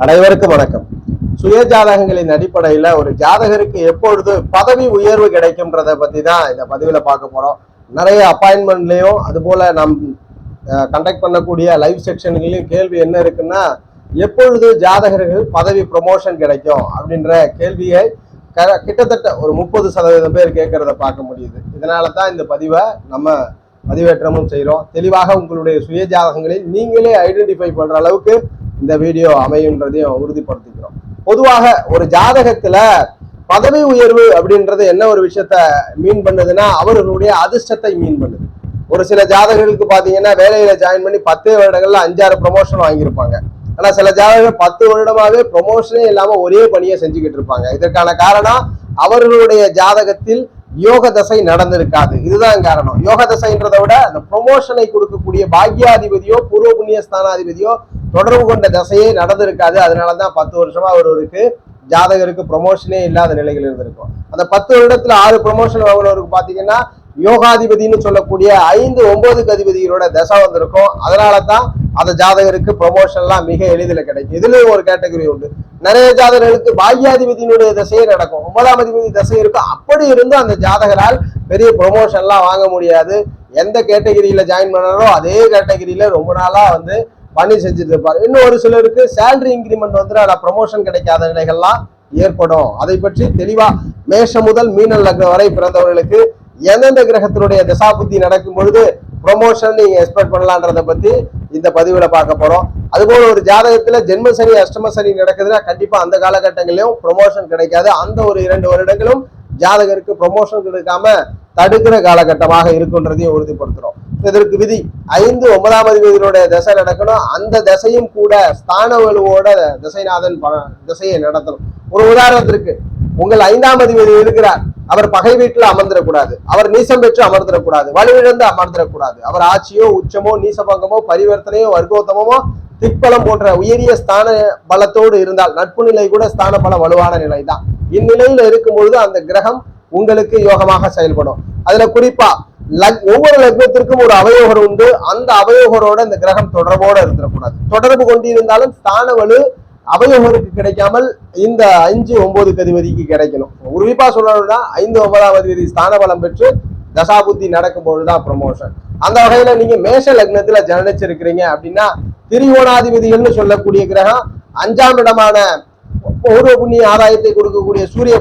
அனைவருக்கும் வணக்கம். சுய ஜாதகங்களின் அடிப்படையில ஒரு ஜாதகருக்கு எப்பொழுது பதவி உயர்வு கிடைக்கும்ன்றத பத்தி தான் இந்த பதிவுல பார்க்க போறோம். நிறைய அப்பாயின்மெண்ட்லயும் அது போல நாம் கண்டக்ட் பண்ணக்கூடிய லைவ் செக்ஷன்களையும் கேள்வி என்ன இருக்குன்னா, எப்பொழுது ஜாதகர்கள் பதவி ப்ரொமோஷன் கிடைக்கும் அப்படின்ற கேள்வியை கிட்டத்தட்ட ஒரு 30% பேர் கேட்கறத பார்க்க முடியுது. இதனால தான் இந்த பதிவை நம்ம பதிவேற்றமும் செய்கிறோம். தெளிவாக உங்களுடைய சுய ஜாதகங்களில் நீங்களே ஐடென்டிஃபை பண்ற அளவுக்கு இந்த வீடியோ அமையுன்றதையும் உறுதிப்படுத்திக்கிறோம். பொதுவாக ஒரு ஜாதகத்துல பதவி உயர்வு அப்படின்றது என்ன ஒரு விஷயத்த மீன் பண்ணுதுன்னா, அவர்களுடைய அதிர்ஷ்டத்தை மீன் பண்ணுது. ஒரு சில ஜாதகர்களுக்கு பாத்தீங்கன்னா வேலையில ஜாயின் பண்ணி 10 வருடங்கள்ல 5-6 ப்ரமோஷன் வாங்கியிருப்பாங்க. ஆனா சில ஜாதகர்கள் 10 வருடமாவே ப்ரமோஷனே இல்லாம ஒரே பணியை செஞ்சுக்கிட்டு இருப்பாங்க. இதற்கான காரணம் அவர்களுடைய ஜாதகத்தில் யோக தசை நடந்திருக்காது. இதுதான் காரணம். யோக தசைன்றதை விட அந்த ப்ரொமோஷனை கொடுக்கக்கூடிய பாக்யாதிபதியோ பூர்வ புண்ணிய ஸ்தானாதிபதியோ தொடர்பு கொண்ட தசையே நடந்திருக்காது. அதனாலதான் 10 வருஷமா ஒருவருக்கு ஜாதகருக்கு ப்ரொமோஷனே இல்லாத நிலைகள் இருந்திருக்கும். அந்த 10 வருடத்துல 6 ப்ரொமோஷன் வாங்கினவருக்கு பாத்தீங்கன்னா யோகாதிபதினு சொல்லக்கூடிய 5-9 அதிபதிகளோட தசை வந்திருக்கும். அதனாலதான் அந்த ஜாதகருக்கு ப்ரொமோஷன் எல்லாம் மிக எளிதில் கிடைக்கும். இதுலயும் ஒரு கேட்டகரி உண்டு. நிறைய ஜாதகர்களுக்கு பாக்யாதிபதியினுடைய தசையே நடக்கும், 9ஆம் அதிபதி தசை இருக்கும். அப்படி இருந்து அந்த ஜாதகரால் பெரிய ப்ரொமோஷன் எல்லாம் வாங்க முடியாது. எந்த கேட்டகரியில ஜாயின் பண்ணாரோ அதே கேட்டகரியில ரொம்ப நாளா பணி செஞ்சுட்டு இருப்பாரு. இன்னும் ஒரு சிலருக்கு சேலரி இன்கிரிமெண்ட் ஆனா ப்ரமோஷன் கிடைக்காத நிலைகள்லாம் ஏற்படும். அதை பற்றி தெளிவா மேஷம் முதல் மீன லக்னம் வரை பிறந்தவர்களுக்கு எந்தெந்த கிரகத்தினுடைய தசாபுத்தி நடக்கும் பொழுது ப்ரொமோஷன் நீங்க எக்ஸ்பெக்ட் பண்ணலான்றத பத்தி இந்த பதிவுல பார்க்க போறோம். அதுபோல ஒரு ஜாதகத்துல ஜென்ம சனி அஷ்டம சனி நடக்குதுன்னா கண்டிப்பா அந்த காலகட்டங்களிலும் ப்ரொமோஷன் கிடைக்காது. அந்த ஒரு 2 வருடங்களும் ஜாதகருக்கு ப்ரொமோஷன் கிடைக்காம தடுக்கிற காலகட்டமாக இருக்குன்றதையும் உறுதிப்படுத்துறோம். இதற்கு விதி 5-9ஆம் அதிபதியினுடைய தசை நடக்கணும். அந்த தசையும் கூட ஸ்தான வலுவோட திசைநாதன் திசையை நடத்தணும். ஒரு உதாரணத்திற்கு உங்கள் 5ஆம் அதிபதி இருக்கிறார், அவர் பகை வீட்டுல அமர்ந்திடக்கூடாது, அவர் நீசம் பெற்று அமர்ந்திடக்கூடாது, வலுவிழந்து அமர்ந்திடக்கூடாது. அவர் ஆட்சியோ உச்சமோ நீசபங்கமோ பரிவர்த்தனையோ வர்க்கோத்தமோ திக்பலம் போன்ற உயரிய ஸ்தான பலத்தோடு இருந்தால், நட்பு நிலை கூட ஸ்தான பலம் வலுவான நிலை தான். இந்நிலையில இருக்கும் பொழுது அந்த கிரகம் உங்களுக்கு யோகமாக செயல்படும். அதுல குறிப்பா ஒவ்வொரு லக்னத்திற்கும் ஒரு அவயோகர் உண்டு. அந்த அவயோகரோட இந்த கிரகம் தொடர்போடு இருந்துடக்கூடாது. தொடர்பு கொண்டிருந்தாலும் ஸ்தான வலு அவயோகருக்கு கிடைக்காமல் இந்த 5-9 அதிபதிக்கு கிடைக்கணும். குறிப்பா சொல்லணும்னா 5-9ஆம் அதிபதி ஸ்தான பலம் பெற்று தசாபுத்தி நடக்கும் பொழுதுதான் ப்ரமோஷன். அந்த வகையில நீங்க மேஷ லக்னத்துல ஜனனிச்சிருக்கிறீங்க அப்படின்னா திரிகோணாதிபதிகள்னு சொல்லக்கூடிய கிரகம் 5ஆம் இடமான பூர்வ புண்ணிய ஆதாயத்தை கொடுக்கக்கூடிய சூரிய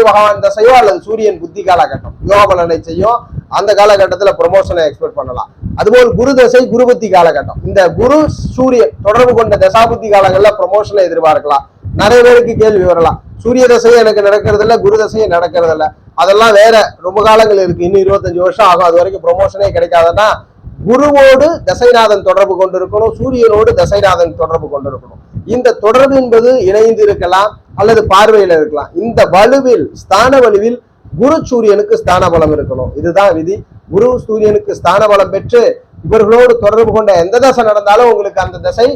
பகவான் தசையோ அல்லது சூரியன் புத்தி காலகட்டம் யோக பலனை செய்யும். அந்த காலகட்டத்துல ப்ரமோஷனை எக்ஸ்பெக்ட் பண்ணலாம். அதுபோல் குரு தசை குரு புத்தி காலகட்டம், இந்த குரு சூரியன் தொடர்பு கொண்ட தசாபுத்தி காலங்கள்ல ப்ரமோஷனை எதிர்பார்க்கலாம். நிறைய பேருக்கு கேள்வி வரலாம், சூரிய தசையை எனக்கு நடக்கிறது இல்ல, குரு தசையை நடக்கிறது இல்ல, அதெல்லாம் வேற ரொம்ப காலங்கள் இருக்கு, இன்னும் 25 வருஷம் ஆகும், அது வரைக்கும் ப்ரமோஷனே கிடைக்காதுன்னா குருவோடு தசைநாதன் தொடர்பு கொண்டிருக்கணும், சூரியனோடு தசைநாதன் தொடர்பு கொண்டிருக்கணும். இந்த தொடர்பு என்பது இணைந்து இருக்கலாம் அல்லது பார்வையில இருக்கலாம். இந்த வலுவில் ஸ்தான வலுவில் குரு சூரியனுக்கு ஸ்தான பலம் இருக்கணும். இதுதான் விதி. குரு சூரியனுக்கு ஸ்தான பலம் பெற்று இவர்களோடு தொடர்பு கொண்ட எந்த தசை நடந்தாலும் உங்களுக்கு அந்த தசை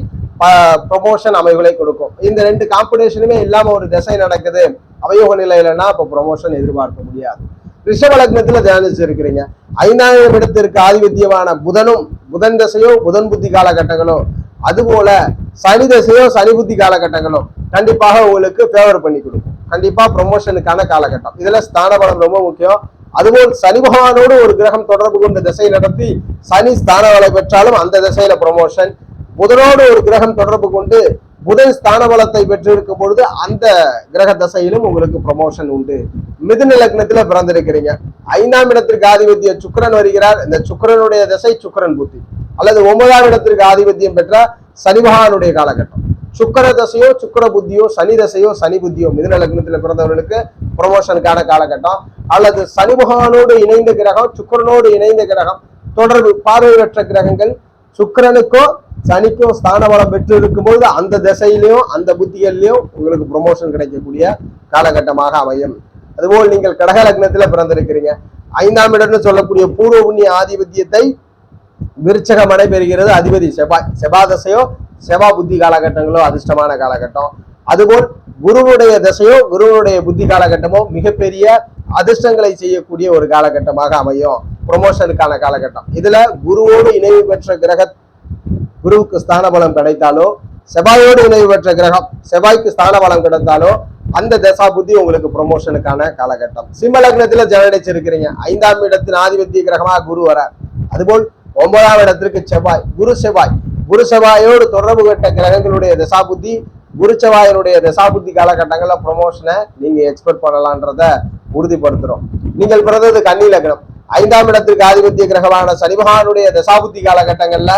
ப்ரொமோஷன் அமைவுகளை கொடுக்கும். இந்த 2 காம்பினேஷனுமே இல்லாம ஒரு தசை நடக்குது அவயோக நிலையிலன்னா அப்ப ப்ரொமோஷன் எதிர்பார்க்க முடியாது. ரிஷப லக்னத்துல தியானிச்சு இருக்கிறீங்க, 5ஆம் இடத்திற்கு ஆதிபத்தியமான புதன் தசையோ புதன் புத்தி காலகட்டங்களோ அதுபோல சனி தசையோ சனி புத்தி காலகட்டங்களோ கண்டிப்பாக உங்களுக்கு ஃபேவர் பண்ணி கொடுக்கும். கண்டிப்பா ப்ரொமோஷனுக்கான காலகட்டம். இதுல ஸ்தான பலம் ரொம்ப முக்கியம். அதுபோல் சனி பகவானோடு ஒரு கிரகம் தொடர்பு கொண்ட திசை நடத்தி சனி ஸ்தான பலை பெற்றாலும் அந்த திசையில ப்ரொமோஷன். புதனோடு ஒரு கிரகம் தொடர்பு கொண்டு புதன் ஸ்தான பலத்தை பெற்றிருக்கும் பொழுது அந்த கிரக தசையிலும் உங்களுக்கு ப்ரொமோஷன் உண்டு. மிதுன லக்னத்துல பிறந்திருக்கிறீங்க, 5ஆம் இடத்திற்கு ஆதிபத்திய சுக்கிரன் வருகிறார். இந்த சுக்கிரனுடைய திசை சுக்கிரன் புத்தி அல்லது 9ஆம் இடத்திற்கு ஆதிபத்தியம் பெற்ற சனி பகவானுடைய காலகட்டம். சுக்கர தசையோ சுக்கர புத்தியோ சனி தசையோ சனி புத்தியோ மிதுன லக்னத்துல பிறந்தவர்களுக்கு ப்ரொமோஷனுக்கான காலகட்டம். அல்லது சனி பகவானோடு இணைந்த கிரகம் சுக்கிரனோடு இணைந்த கிரகம் தொடர்பு பார்வை பெற்ற கிரகங்கள் சுக்கிரனுக்கோ சனிக்கோ ஸ்தான பலம் பெற்று இருக்கும்போது அந்த திசையிலையும் அந்த புத்திகள்லையும் உங்களுக்கு ப்ரொமோஷன் கிடைக்கக்கூடிய காலகட்டமாக அமையும். அதுபோல் நீங்கள் கடக லக்னத்துல பிறந்திருக்கிறீங்க, 5ஆம் இடம்னு சொல்லக்கூடிய பூர்வ புண்ணிய ஆதிபத்தியத்தை விருச்சகம் அடைபெறுகிறது. அதிபதி செவ்வாய் தசையோ செவ்வா புத்தி காலகட்டங்களோ அதிர்ஷ்டமான காலகட்டம். அதுபோல் குருவுடைய தசையோ குருவுடைய புத்தி காலகட்டமோ மிகப்பெரிய அதிர்ஷ்டங்களை செய்யக்கூடிய ஒரு காலகட்டமாக அமையும், ப்ரொமோஷனுக்கான காலகட்டம். இதுல குருவோடு இணைவு பெற்ற கிரக குருவுக்கு ஸ்தான பலம் கிடைத்தாலோ செவ்வாயோடு இணைவு பெற்ற கிரகம், செவ்வாய்க்கு ஸ்தான பலம் கிடைத்தாலோ அந்த தசா புத்தி உங்களுக்கு ப்ரொமோஷனுக்கான காலகட்டம். சிம்ம லக்னத்துல ஜனனிச்சிருக்கிறீங்க, 5ஆம் இடத்தின் ஆதிபத்திய கிரகமாக குரு வரார். அதுபோல் 9ஆம் இடத்திற்கு செவ்வாய், குரு செவ்வாயோடு தொடர்பு கட்ட கிரகங்களுடைய தசா புத்தி, குரு செவ்வாயினுடைய தசா புத்தி காலகட்டங்கள்ல ப்ரொமோஷனை நீங்க எக்ஸ்பெக்ட் பண்ணலான்றத உறுதிப்படுத்துறோம். நீங்கள் பிறந்தது கன்னி லக்னம், 5ஆம் இடத்திற்கு ஆதிபத்திய கிரகமான சனி பகவானுடைய தசாபுத்தி காலகட்டங்கள்ல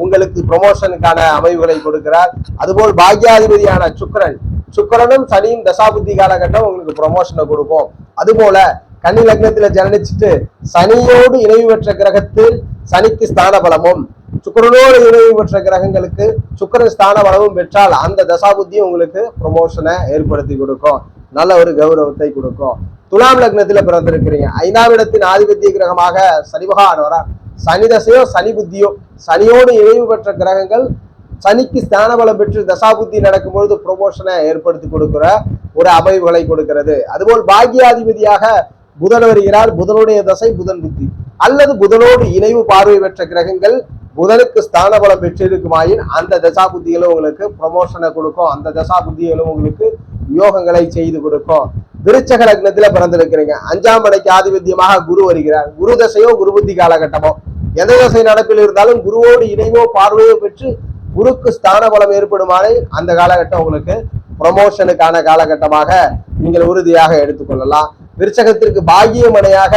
உங்களுக்கு ப்ரொமோஷனுக்கான அமைவுகளை கொடுக்கிறார். அதுபோல் பாக்யாதிபதியான சுக்கிரனும் சனியும் தசாபுத்தி காலகட்டம் உங்களுக்கு ப்ரொமோஷனை கொடுக்கும். அதுபோல கன்னி லக்னத்துல ஜனனிச்சுட்டு சனியோடு இணைவு பெற்ற கிரகத்தில் சனிக்கு ஸ்தான பலமும், சுக்கிரனோடு இணைவு பெற்ற கிரகங்களுக்கு சுக்கிரன் ஸ்தான பலமும் பெற்றால் அந்த தசாபுத்தியும் உங்களுக்கு ப்ரொமோஷனை ஏற்படுத்தி கொடுக்கும், நல்ல ஒரு கௌரவத்தை கொடுக்கும். துலாம் லக்னத்துல பிறந்திருக்கிறீங்க, 5ஆம் இடத்தின் ஆதிபத்திய கிரகமாக சனி பகவான் வரார். சனி தசையோ சனி புத்தியோ, சனியோடு இணைவு பெற்ற கிரகங்கள் சனிக்கு ஸ்தான பலம் பெற்று தசாபுத்தி நடக்கும்பொழுது ப்ரொமோஷனை ஏற்படுத்தி கொடுக்கிற ஒரு அமைவுகளை கொடுக்கிறது. அதுபோல் பாக்யாதிபதியாக புதன் வருகிறார். புதனுடைய தசை புதன் புத்தி அல்லது புதனோடு இணைவு பார்வை பெற்ற கிரகங்கள் புதனுக்கு ஸ்தான பலம் பெற்றிருக்குமாயின் அந்த தசா புத்திகளும் உங்களுக்கு ப்ரொமோஷனை கொடுக்கும், அந்த தசா புத்திகளும் உங்களுக்கு யோகங்களை செய்து கொடுக்கும். விருச்சக லக்னத்துல பிறந்திருக்கிறீங்க, 5ஆம் மனைக்கு ஆதிபத்தியமாக குரு வருகிறார். குரு தசையோ குரு புத்தி காலகட்டமோ, எந்த தசை நடப்பில் இருந்தாலும் குருவோடு இணைவோ பார்வையோ பெற்று குருக்கு ஸ்தான பலம் ஏற்படுமானே அந்த காலகட்டம் உங்களுக்கு ப்ரொமோஷனுக்கான காலகட்டமாக நீங்கள் உறுதியாக எடுத்துக்கொள்ளலாம். விருச்சகத்திற்கு பாகிய மனையாக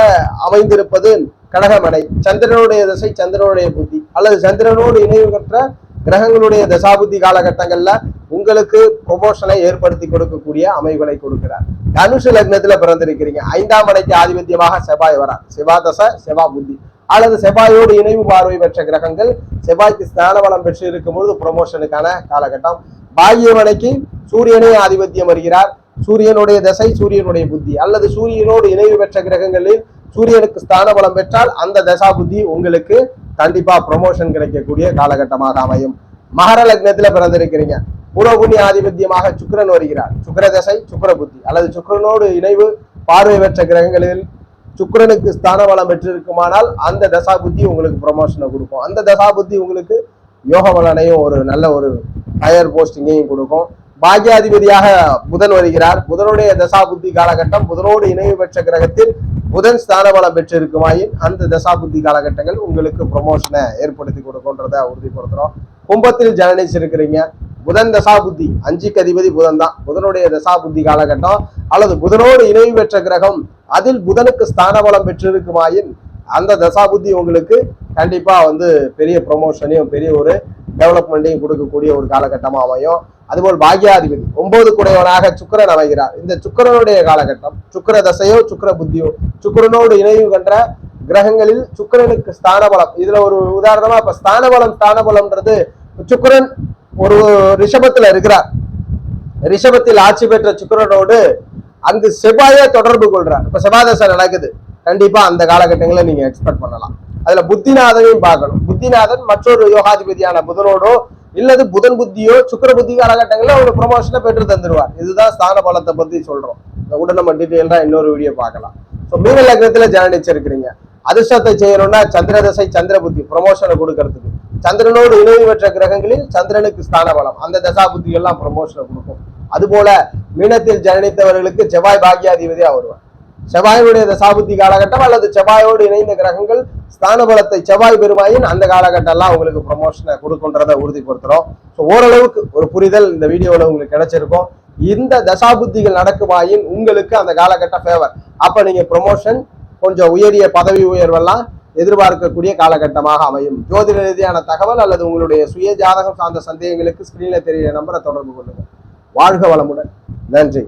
அமைந்திருப்பது கடகமனை, சந்திரனுடைய தசை சந்திரனுடைய புத்தி அல்லது சந்திரனோடு இணைவு பெற்ற கிரகங்களுடைய தசாபுத்தி காலகட்டங்கள்ல உங்களுக்கு ப்ரொமோஷனை ஏற்படுத்தி கொடுக்கக்கூடிய அமைவுகளை கொடுக்கிறார். தனுசு லக்னத்துல பிறந்திருக்கிறீங்க, 5ஆம் மனைக்கு ஆதிபத்தியமாக செவ்வாய் வரார். செவ்வாய் தசை செவ்வாய் புத்தி அல்லது செவ்வாயோடு இணைவு பார்வை பெற்ற கிரகங்கள் செவ்வாய்க்கு ஸ்தான பலம் பெற்று இருக்கும் பொழுது ப்ரொமோஷனுக்கான காலகட்டம். பாகிய மனைக்கு சூரியனே ஆதிபத்தியம் வருகிறார். சூரியனுடைய தசை சூரியனுடைய புத்தி அல்லது சூரியனோடு இணைவு பெற்ற கிரகங்களில் சூரியனுக்கு ஸ்தான பலம் பெற்றால் அந்த தசா புத்தி உங்களுக்கு கண்டிப்பா ப்ரொமோஷன் கிடைக்கக்கூடிய காலகட்டமாக அமையும். மகர லக்னத்துல பிறந்திருக்கிறீங்க, பூர்வ புண்ணிய ஆதிபத்தியமாக சுக்கிரன் வருகிறார். சுக்கிர தசை சுக்கிர புத்தி அல்லது சுக்கிரனோடு இணைவு பார்வை பெற்ற கிரகங்களில் சுக்கிரனுக்கு ஸ்தான பலம் பெற்றிருக்குமானால் அந்த தசா புத்தி உங்களுக்கு ப்ரொமோஷனை கொடுக்கும், அந்த தசா புத்தி உங்களுக்கு யோக பலனையும் ஒரு நல்ல ஒரு ஹையர் போஸ்டிங்கையும் கொடுக்கும். பாக்யாதிபதியாக புதன் வருகிறார். புதனுடைய தசா புத்தி காலகட்டம் புதனோடு இணைவு பெற்ற கிரகத்தில் புதன் ஸ்தான பலம் பெற்றிருக்குமாயின் அந்த தசா புத்தி காலகட்டங்கள் உங்களுக்கு ப்ரொமோஷனை ஏற்படுத்தி கொடுக்கும்ன்றத உறுதிப்படுத்துறோம். கும்பத்தில் ஜனனிச்சிருக்கிறீங்க, புதன் தசா புத்தி 5க்கு அதிபதி புதன் தான். புதனுடைய தசா புத்தி காலகட்டம் அல்லது புதனோடு இணைவு பெற்ற கிரகம் அதில் புதனுக்கு ஸ்தான பலம் பெற்றிருக்குமாயின் அந்த தசா புத்தி உங்களுக்கு கண்டிப்பா பெரிய ப்ரொமோஷனையும் பெரிய ஒரு டெவலப்மெண்ட்டையும் கொடுக்கக்கூடிய ஒரு காலகட்டமா அமையும். அதுபோல் பாக்யாதிபதி 9 குடையவனாக சுக்கிரன் அமைகிறார். இந்த சுக்கிரனுடைய காலகட்டம் சுக்கிர தசையோ சுக்கிர புத்தியோ, சுக்கிரனோடு இணைவு கன்ற கிரகங்களில் சுக்கிரனுக்கு ஸ்தான பலம், இதுல ஒரு உதாரணமா இப்ப ஸ்தான பலம்ன்றது சுக்கிரன் ஒரு ரிஷபத்துல இருக்கிறார். ரிஷபத்தில் ஆட்சி பெற்ற சுக்கிரனோடு அங்கு செவ்வாயே தொடர்பு கொள்றார். இப்ப செவ்வாய் தசை நடக்குது, கண்டிப்பா அந்த காலகட்டங்களை நீங்க எக்ஸ்பெக்ட் பண்ணலாம். அதுல புத்திநாதனையும் பார்க்கணும். புத்திநாதன் மற்றொரு யோகாதிபதியான புதனோடோ இல்லது புதன் புத்தியோ சுக்கிர புத்தி காலகட்டங்கள்ல ஒரு ப்ரொமோஷனை பெற்று தந்துருவார். இதுதான் ஸ்தான பலத்தை பத்தி சொல்றோம். கூட நம்ம டீட்டெயிலா இன்னொரு வீடியோ பார்க்கலாம். ஸோ மீன லக்னத்துல ஜனனிச்சிருக்கிறீங்க, அதிர்ஷ்டத்தை செய்யணும்னா சந்திர தசை சந்திர புத்தி ப்ரொமோஷனை கொடுக்கறதுக்கு, சந்திரனோடு இணைவு பெற்ற கிரகங்களில் சந்திரனுக்கு ஸ்தான பலம் அந்த தசா புத்தி எல்லாம் ப்ரொமோஷனை கொடுக்கும். அதுபோல மீனத்தில் ஜனனித்தவர்களுக்கு செவ்வாய் பாக்யாதிபதியா வருவார். செவ்வாயுடைய தசாபுத்தி காலகட்டம் அல்லது செவ்வாயோடு இணைந்த கிரகங்கள் ஸ்தான பலத்தை செவ்வாய் பெருமாயின் அந்த காலகட்டம் எல்லாம் உங்களுக்கு ப்ரொமோஷனை கொடுக்குன்றதை உறுதிப்படுத்துறோம். ஸோ ஓரளவுக்கு ஒரு புரிதல் இந்த வீடியோவில் உங்களுக்கு கிடைச்சிருக்கும். இந்த தசாபுத்திகள் நடக்குமாயின் உங்களுக்கு அந்த காலகட்டம் ஃபேவர். அப்ப நீங்க ப்ரொமோஷன் கொஞ்சம் உயரிய பதவி உயர்வெல்லாம் எதிர்பார்க்கக்கூடிய காலகட்டமாக அமையும். ஜோதிட ரீதியான தகவல் அல்லது உங்களுடைய சுய ஜாதகம் சார்ந்த சந்தேகங்களுக்கு ஸ்கிரீன்ல தெரிகிற நம்பரை தொடர்பு கொள்ளுங்க. வாழ்க வளமுடன். நன்றி.